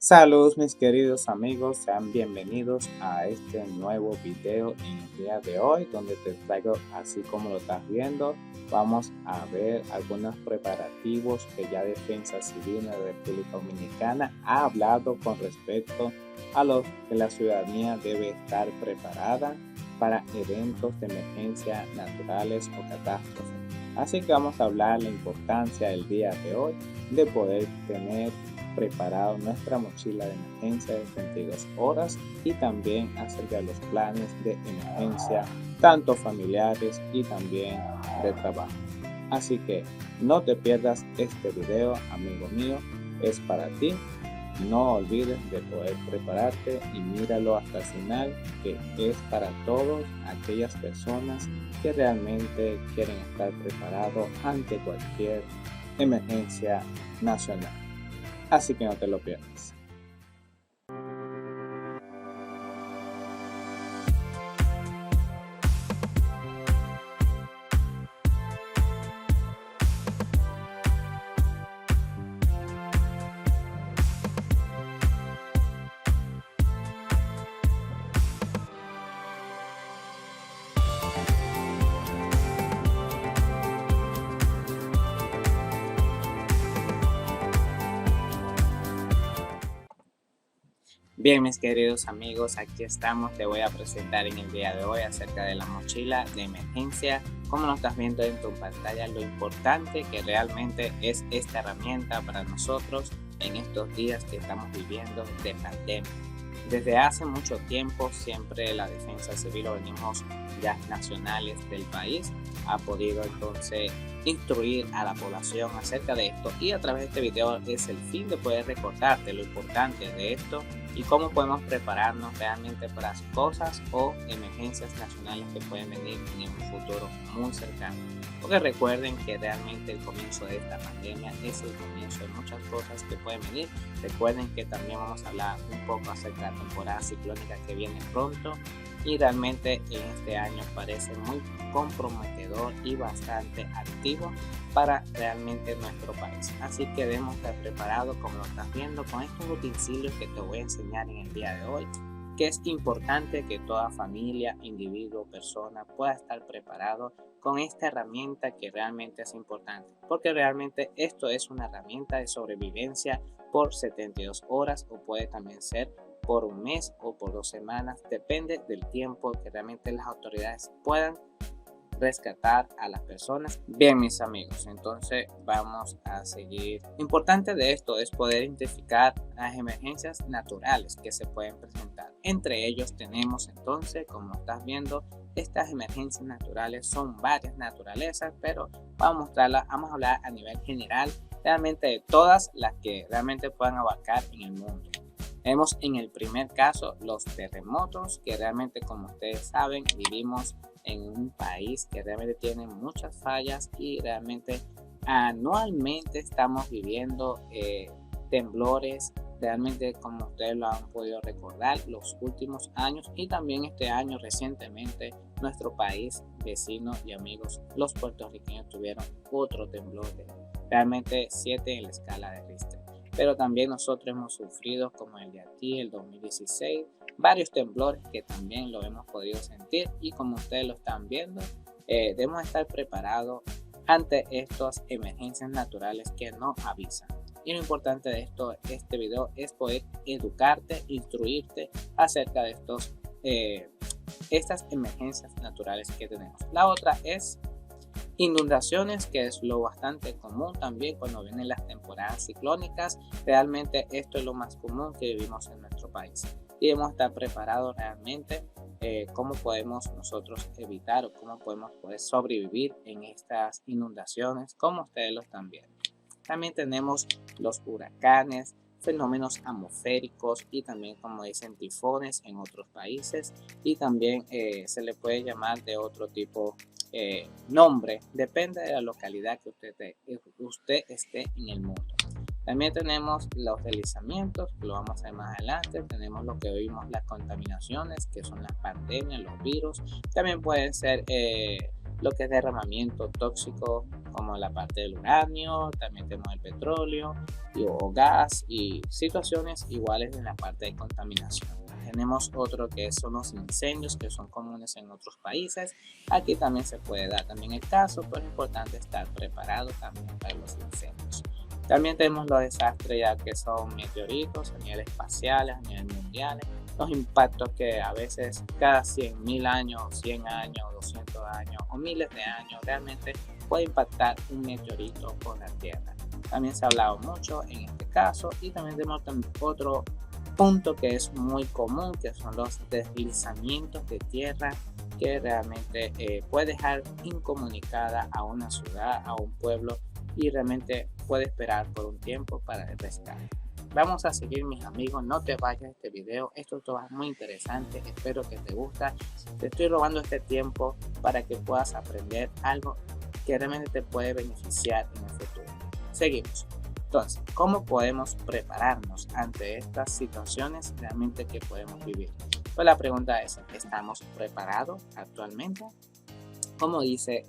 Saludos mis queridos amigos, sean bienvenidos a este nuevo video en el día de hoy donde te traigo, así como lo estás viendo, vamos a ver algunos preparativos que ya Defensa Civil de la República Dominicana ha hablado con respecto a lo que la ciudadanía debe estar preparada para eventos de emergencia naturales o catástrofes. Así que vamos a hablar la importancia del día de hoy de poder tener preparado nuestra mochila de emergencia de 32 horas y también acerca de los planes de emergencia, tanto familiares y también de trabajo. Así que no te pierdas este video, amigo mío, es para ti. No olvides de poder prepararte y míralo hasta el final, que es para todas aquellas personas que realmente quieren estar preparados ante cualquier emergencia nacional. Así que no te lo pierdas. Bien, mis queridos amigos, aquí estamos. Te voy a presentar en el día de hoy acerca de la mochila de emergencia. Como lo estás viendo en tu pantalla, lo importante que realmente es esta herramienta para nosotros en estos días que estamos viviendo de pandemia. Desde hace mucho tiempo, siempre la Defensa Civil, organismos ya nacionales del país, ha podido entonces instruir a la población acerca de esto, y a través de este video es el fin de poder recordarte lo importante de esto y cómo podemos prepararnos realmente para las cosas o emergencias nacionales que pueden venir en un futuro muy cercano. Porque recuerden que realmente el comienzo de esta pandemia es el comienzo de muchas cosas que pueden venir. Recuerden que también vamos a hablar un poco acerca de la temporada ciclónica que viene pronto, y realmente en este año parece muy comprometedor y bastante activo para realmente nuestro país. Así que debemos estar preparados, como lo estás viendo, con estos utensilios que te voy a enseñar en el día de hoy, que es importante que toda familia, individuo, persona pueda estar preparado con esta herramienta, que realmente es importante, porque realmente esto es una herramienta de sobrevivencia por 72 horas o puede también ser por un mes o por 2 semanas, depende del tiempo que realmente las autoridades puedan rescatar a las personas. Bien, mis amigos, entonces vamos a seguir. Lo importante de esto es poder identificar las emergencias naturales que se pueden presentar. Entre ellos tenemos entonces, como estás viendo, estas emergencias naturales son varias naturalezas, pero vamos a hablar a nivel general realmente de todas las que realmente puedan abarcar en el mundo. Vemos en el primer caso los terremotos, que realmente, como ustedes saben, vivimos en un país que realmente tiene muchas fallas y realmente anualmente estamos viviendo temblores, realmente, como ustedes lo han podido recordar los últimos años, y también este año recientemente nuestro país vecino y amigos, los puertorriqueños, tuvieron otro temblor de realmente 7 en la escala de Richter. Pero también nosotros hemos sufrido, como el de aquí, el 2016, varios temblores que también lo hemos podido sentir, y como ustedes lo están viendo, debemos estar preparados ante estas emergencias naturales que nos avisan. Y lo importante de este video es poder educarte, instruirte acerca de estas emergencias naturales que tenemos. La otra es inundaciones, que es lo bastante común también cuando vienen las temporadas ciclónicas. Realmente esto es lo más común que vivimos en nuestro país, y debemos estar preparados realmente cómo podemos nosotros evitar o cómo podemos poder sobrevivir en estas inundaciones, como ustedes lo están viendo. También tenemos los huracanes, fenómenos atmosféricos y también, como dicen, tifones en otros países, y también se le puede llamar de otro tipo nombre, depende de la localidad que usted esté en el mundo. También tenemos los deslizamientos, que lo vamos a ver más adelante. Tenemos lo que vimos, las contaminaciones, que son las pandemias, los virus. También pueden ser lo que es derramamiento tóxico como la parte del uranio, también tenemos el petróleo o gas y situaciones iguales en la parte de contaminación. Tenemos otro que son los incendios que son comunes en otros países. Aquí también se puede dar también el caso, pero es importante estar preparado también para los incendios. También tenemos los desastres ya que son meteoritos a nivel espacial, a nivel mundial, los impactos que a veces cada 100.000 años, 100 años, 200 años o miles de años realmente puede impactar un meteorito con la Tierra. También se ha hablado mucho en este caso y también tenemos otro punto que es muy común, que son los deslizamientos de tierra que realmente puede dejar incomunicada a una ciudad, a un pueblo y realmente puede esperar por un tiempo para el rescate. Vamos a seguir, mis amigos, no te vayas de este video, esto es todo muy interesante, espero que te guste. Te estoy robando este tiempo para que puedas aprender algo que realmente te puede beneficiar en el futuro. Seguimos. Entonces, ¿cómo podemos prepararnos ante estas situaciones realmente que podemos vivir? Pues la pregunta es, ¿estamos preparados actualmente? Como dice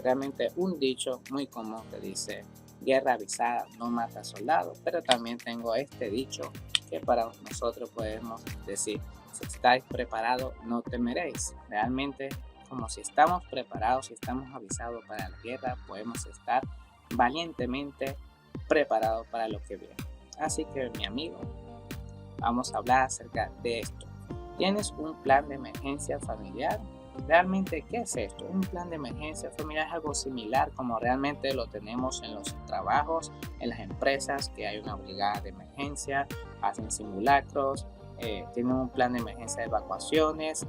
realmente un dicho muy común que dice, guerra avisada no mata soldados, pero también tengo este dicho que para nosotros podemos decir, si estáis preparados no temeréis. Realmente, como si estamos preparados, si estamos avisados para la guerra, podemos estar valientemente preparados para lo que viene. Así que, mi amigo, vamos a hablar acerca de esto. ¿Tienes un plan de emergencia familiar? ¿Realmente qué es esto? Un plan de emergencia familiar es algo similar como realmente lo tenemos en los trabajos, en las empresas, que hay una brigada de emergencia, hacen simulacros, tienen un plan de emergencia de evacuaciones,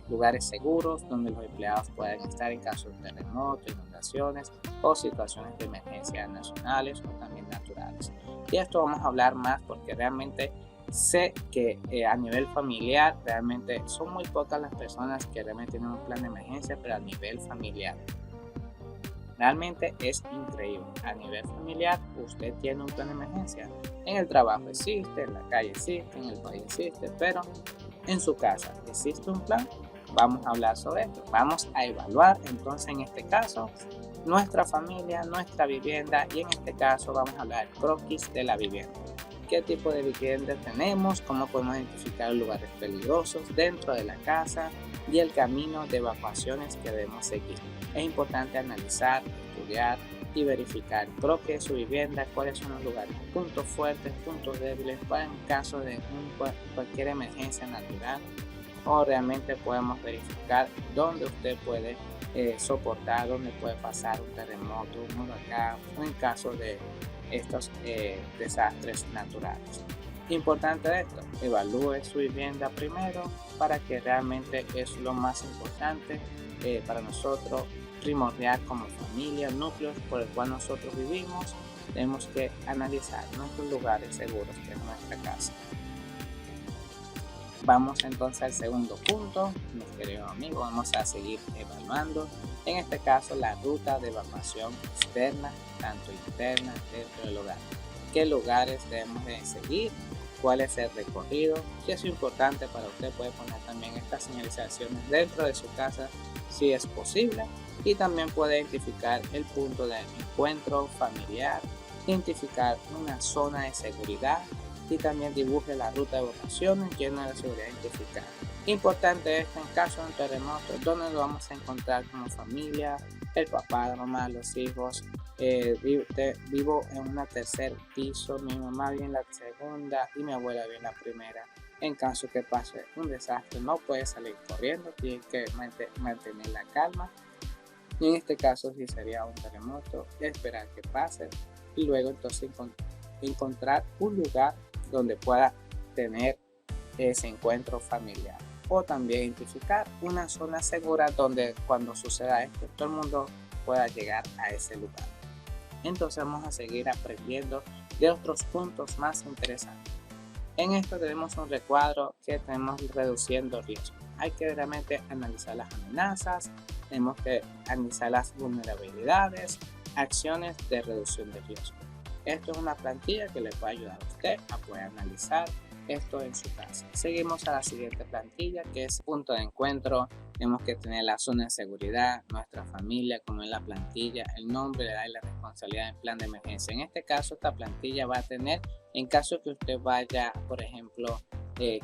lugares seguros donde los empleados puedan estar en caso de terremotos, inundaciones o situaciones de emergencia nacionales o también naturales. Y esto vamos a hablar más porque realmente sé que a nivel familiar realmente son muy pocas las personas que realmente tienen un plan de emergencia, pero a nivel familiar realmente es increíble. A nivel familiar usted tiene un plan de emergencia. En el trabajo existe, en la calle existe, en el país existe, pero en su casa existe un plan. Vamos a hablar sobre esto. Vamos a evaluar entonces en este caso nuestra familia, nuestra vivienda y en este caso vamos a hablar del croquis de la vivienda. ¿Qué tipo de vivienda tenemos? ¿Cómo podemos identificar lugares peligrosos dentro de la casa? Y el camino de evacuaciones que debemos seguir. Es importante analizar, estudiar y verificar propio de su vivienda, cuáles son los lugares, puntos fuertes, puntos débiles, para en caso de cualquier emergencia natural o realmente podemos verificar dónde usted puede soportar, dónde puede pasar un terremoto, un huracán o en caso de estos desastres naturales. Importante esto, evalúe su vivienda primero para que realmente es lo más importante para nosotros, primordial como familia, núcleos por el cual nosotros vivimos. Tenemos que analizar nuestros lugares seguros que es nuestra casa. Vamos entonces al segundo punto, mis queridos amigos, vamos a seguir evaluando, en este caso la ruta de evacuación externa, tanto interna dentro del hogar. ¿Qué lugares debemos de seguir? ¿Cuál es el recorrido? Si es importante para usted puede poner también estas señalizaciones dentro de su casa si es posible y también puede identificar el punto de encuentro familiar, identificar una zona de seguridad y también dibuje la ruta de evacuación llena de seguridad identificada. Importante esto en caso de un terremoto, donde lo vamos a encontrar como familia, el papá, la mamá, los hijos. Vivo en un tercer piso, mi mamá vive en la segunda y mi abuela vive en la primera. En caso que pase un desastre, no puede salir corriendo, tiene que mantener la calma. Y en este caso, si sería un terremoto, esperar que pase y luego entonces encontrar un lugar donde pueda tener ese encuentro familiar o también identificar una zona segura donde cuando suceda esto todo el mundo pueda llegar a ese lugar. Entonces vamos a seguir aprendiendo de otros puntos más interesantes. En esto tenemos un recuadro que tenemos reduciendo riesgo. Hay que realmente analizar las amenazas, tenemos que analizar las vulnerabilidades, acciones de reducción de riesgo. Esto es una plantilla que le puede ayudar a usted a poder analizar esto en su casa. Seguimos a la siguiente plantilla que es punto de encuentro Tenemos que tener la zona de seguridad, nuestra familia, como es la plantilla, el nombre, la edad y la responsabilidad del plan de emergencia. En este caso, esta plantilla va a tener, en caso que usted vaya, por ejemplo,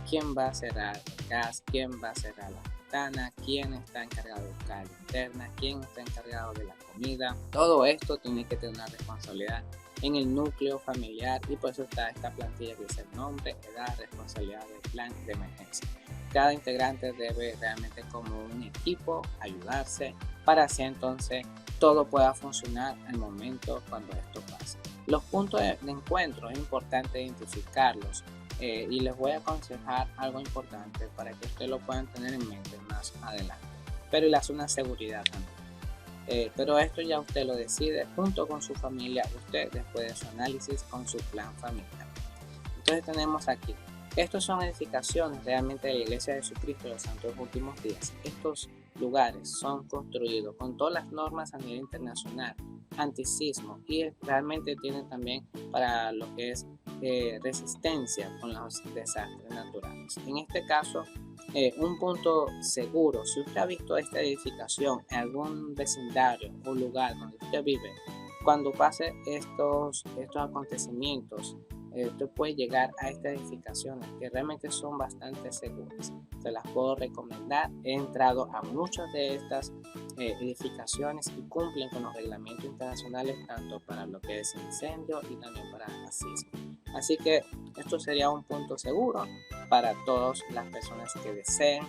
quién va a cerrar el gas, quién va a cerrar la ventana, quién está encargado de buscar la linterna, quién está encargado de la comida. Todo esto tiene que tener una responsabilidad en el núcleo familiar y por eso está esta plantilla que dice el nombre, edad, responsabilidad del plan de emergencia. Cada integrante debe realmente como un equipo ayudarse para así entonces todo pueda funcionar al momento cuando esto pase. Los puntos de encuentro es importante identificarlos y les voy a aconsejar algo importante para que ustedes lo puedan tener en mente más adelante. Pero y la zona de seguridad también. Pero esto ya usted lo decide junto con su familia, usted después de su análisis con su plan familiar. Entonces tenemos aquí, estos son edificaciones realmente de la Iglesia de Jesucristo de los Santos Últimos Días. Estos lugares son construidos con todas las normas a nivel internacional, antisismo, y realmente tienen también para lo que es resistencia con los desastres naturales. En este caso, un punto seguro, si usted ha visto esta edificación en algún vecindario o lugar donde usted vive, cuando pase estos acontecimientos, usted puede llegar a estas edificaciones que realmente son bastante seguras. Se las puedo recomendar. He entrado a muchas de estas edificaciones y cumplen con los reglamentos internacionales tanto para lo que es incendio y también para sismo. Así que esto sería un punto seguro para todas las personas que deseen,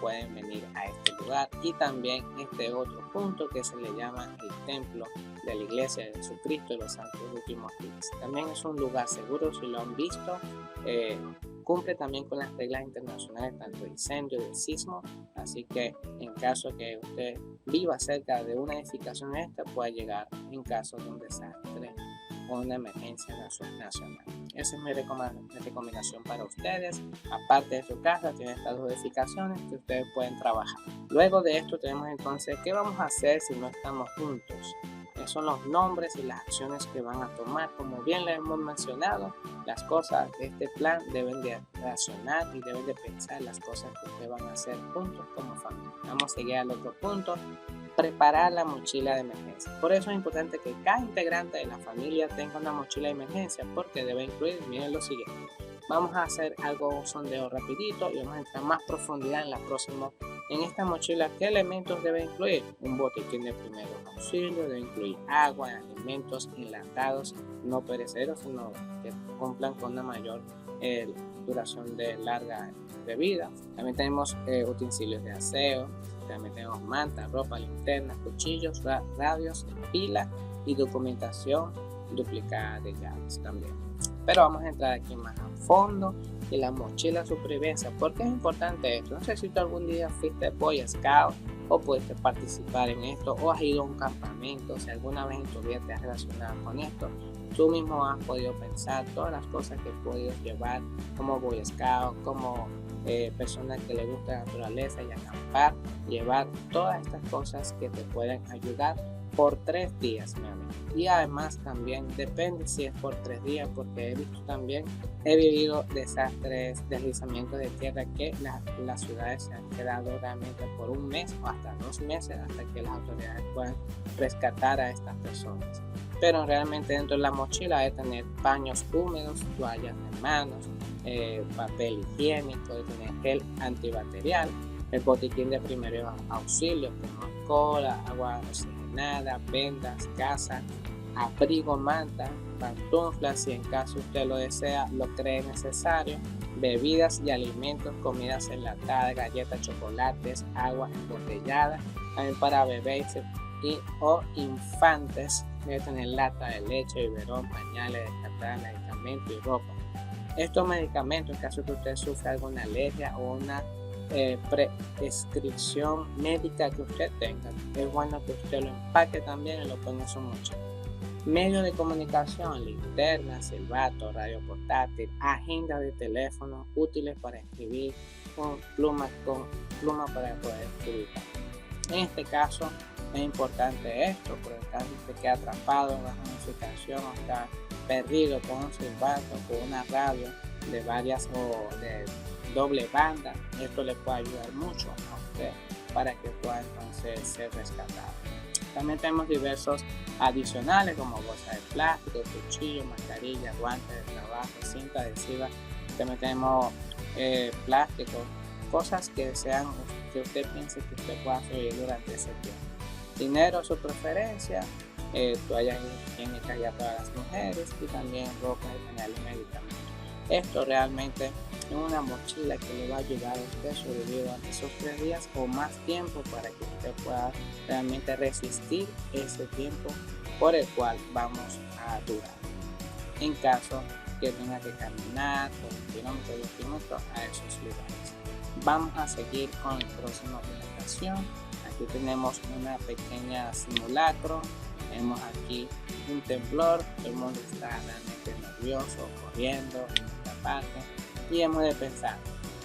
pueden venir a este lugar. Y también este otro punto que se le llama el templo de la Iglesia de Jesucristo de los Santos Últimos Días. También es un lugar seguro, si lo han visto, cumple también con las reglas internacionales tanto de incendio y de sismo, así que en caso que usted viva cerca de una edificación esta, puede llegar en caso de un desastre o una emergencia nacional. Esa es mi recomendación para ustedes. Aparte de su casa, tiene estas dos edificaciones que ustedes pueden trabajar. Luego de esto tenemos entonces, ¿qué vamos a hacer si no estamos juntos? Son los nombres y las acciones que van a tomar. Como bien le hemos mencionado, las cosas de este plan deben de razonar y deben de pensar las cosas que ustedes van a hacer juntos como familia. Vamos a seguir al otro punto, preparar la mochila de emergencia. Por eso es importante que cada integrante de la familia tenga una mochila de emergencia porque debe incluir, miren lo siguiente. Vamos a hacer algo sondeo rapidito y vamos a entrar más profundidad en la próxima. En esta mochila, ¿qué elementos debe incluir? Un botiquín de primeros auxilios, debe incluir agua, alimentos enlatados, no perecederos, sino que cumplan con una mayor duración de larga vida. También tenemos utensilios de aseo, también tenemos mantas, ropa, linternas, cuchillos, radios, pilas y documentación duplicada de llaves también. Pero vamos a entrar aquí más a fondo en la mochila de supervivencia. ¿Por qué es importante esto? No sé si tú algún día fuiste Boy Scout o pudiste participar en esto o has ido a un campamento, si alguna vez en tu vida te has relacionado con esto, tú mismo has podido pensar todas las cosas que puedes llevar como Boy Scout, como personas que les gusta la naturaleza y acampar, llevar todas estas cosas que te pueden ayudar por 3 días, mi amigo. Y además también depende si es por 3 días, porque he vivido desastres, deslizamientos de tierra que las ciudades se han quedado realmente por 1 mes o hasta 2 meses hasta que las autoridades puedan rescatar a estas personas. Pero realmente dentro de la mochila debe tener paños húmedos, toallas de manos, papel higiénico, debe tener gel antibacterial, el botiquín de primeros auxilios como alcohol, agua oxigenada, vendas, gasas, abrigo, manta, pantuflas, si en caso usted lo desea, lo cree necesario, bebidas y alimentos, comidas enlatadas, galletas, chocolates, agua embotellada, también para bebés o infantes, debe tener lata de leche, biberón, pañales, descartar medicamentos y ropa. Estos medicamentos, en caso que usted sufra alguna alergia o una prescripción médica que usted tenga, es bueno que usted lo empaque también y lo ponga en su mochila. Medios de comunicación, linterna, silbato, radio portátil, agenda de teléfono útiles para escribir, con pluma para poder escribir. En este caso es importante esto, por el caso de que quede atrapado en una situación o está perdido con un silbato, con una radio de varias o de doble banda. Esto le puede ayudar mucho a usted para que pueda entonces ser rescatado. También tenemos diversos adicionales como bolsa de plástico, cuchillo, mascarilla, guantes de trabajo, cinta adhesiva. También tenemos plástico, cosas que sean que usted piense que usted pueda sobrevivir durante ese tiempo. Dinero, su preferencia, toallas higiénicas ya para las mujeres y también ropa y pañales y medicamentos. Esto realmente es una mochila que le va a ayudar a usted a sobrevivir durante esos 3 días o más tiempo para que usted pueda realmente resistir ese tiempo por el cual vamos a durar. En caso que tenga que caminar por 1 kilómetro, 2 kilómetros a esos lugares. Vamos a seguir con la próxima presentación. Aquí tenemos una pequeña simulacro. Tenemos aquí un temblor. El mundo está realmente nervioso, corriendo en esta parte. Y hemos de pensar,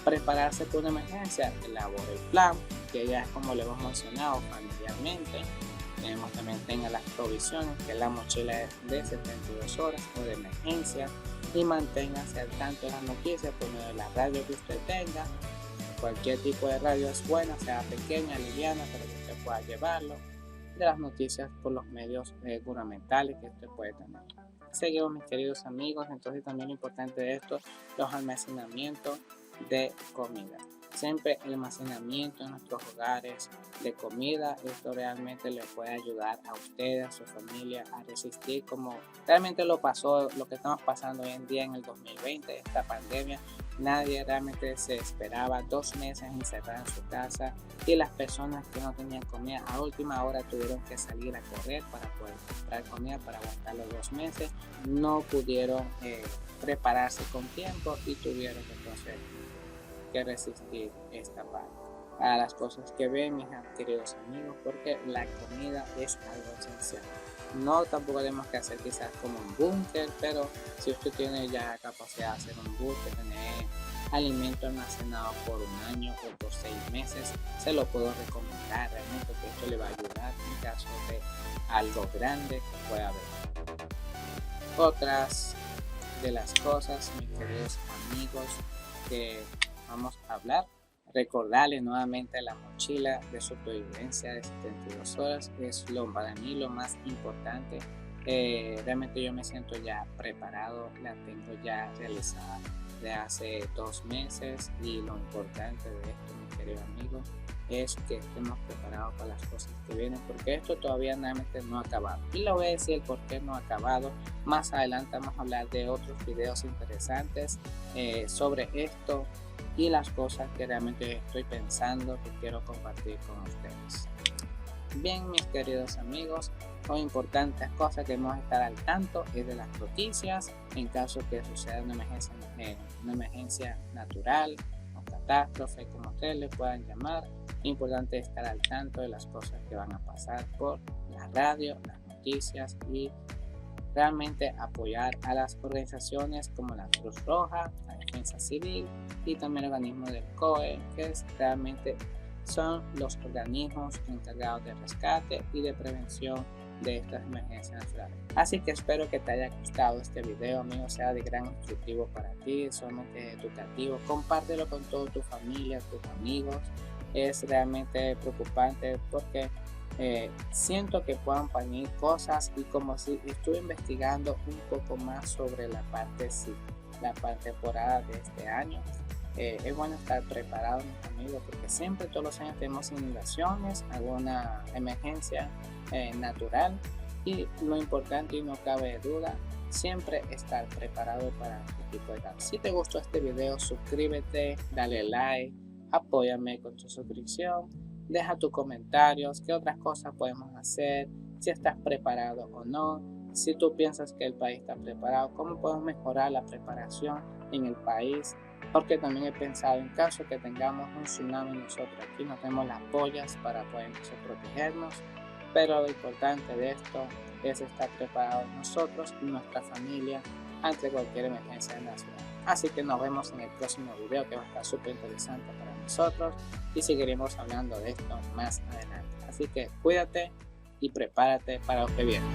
prepararse por una emergencia, elabore el plan, que ya es como le hemos mencionado familiarmente. Tenga las provisiones, que la mochila es de 72 horas o de emergencia, y manténgase al tanto de las noticias por medio de la radio que usted tenga. Cualquier tipo de radio es buena, sea pequeña, liviana, para que usted pueda llevarlo. De las noticias por los medios gubernamentales que usted puede tener. Seguimos, mis queridos amigos. Entonces también lo importante de esto, los almacenamientos de comida. Siempre el almacenamiento en nuestros hogares de comida, esto realmente le puede ayudar a usted, a su familia, a resistir como realmente lo que estamos pasando hoy en día en el 2020, esta pandemia. Nadie realmente se esperaba 2 meses encerrada en su casa, y las personas que no tenían comida a última hora tuvieron que salir a correr para poder comprar comida para aguantar los 2 meses. No pudieron prepararse con tiempo y tuvieron entonces que resistir esta parte. A las cosas que ven, mis queridos amigos, porque la comida es algo esencial. No tampoco tenemos que hacer quizás como un búnker, pero si usted tiene ya capacidad de hacer un búnker, tener alimento almacenado por 1 año o por 6 meses, se lo puedo recomendar realmente, porque esto le va a ayudar en caso de algo grande que pueda haber. Otras de las cosas, mis queridos amigos, que vamos a hablar, recordarles nuevamente la mochila de supervivencia de 72 horas es para mí lo más importante. Realmente yo me siento ya preparado, la tengo ya realizada de hace 2 meses, y lo importante de esto, mis queridos amigos, es que estemos preparados para las cosas que vienen, porque esto todavía realmente no ha acabado, y le voy a decir el por qué no ha acabado. Más adelante vamos a hablar de otros videos interesantes sobre esto y las cosas que realmente estoy pensando que quiero compartir con ustedes. Bien, mis queridos amigos, son importantes cosas que debemos estar al tanto es de las noticias en caso que suceda una emergencia natural o catástrofe, como ustedes le puedan llamar. Importante estar al tanto de las cosas que van a pasar por la radio, las noticias, y realmente apoyar a las organizaciones como la Cruz Roja, la Defensa Civil y también el organismo del COE, que realmente son los organismos encargados de rescate y de prevención de estas emergencias naturales. Así que espero que te haya gustado este video, amigo, sea de gran instructivo para ti, solamente educativo. Compártelo con toda tu familia, tus amigos. Es realmente preocupante porque siento que puedan venir cosas, y como si estuve investigando un poco más sobre la parte temporada de este año. Es bueno estar preparado, mis amigos, porque siempre todos los años tenemos inundaciones, alguna emergencia natural, y lo importante, y no cabe duda, siempre estar preparado para este tipo de cosas. Si te gustó este video, suscríbete, dale like, apóyame con tu suscripción, deja tus comentarios, qué otras cosas podemos hacer, si estás preparado o no, si tú piensas que el país está preparado, cómo podemos mejorar la preparación en el país, porque también he pensado en caso que tengamos un tsunami, nosotros aquí no tenemos las boyas para poder protegernos, pero lo importante de esto es estar preparados nosotros y nuestra familia ante cualquier emergencia nacional. Así que nos vemos en el próximo video, que va a estar súper interesante para nosotros, y seguiremos hablando de esto más adelante. Así que cuídate y prepárate para lo que viene.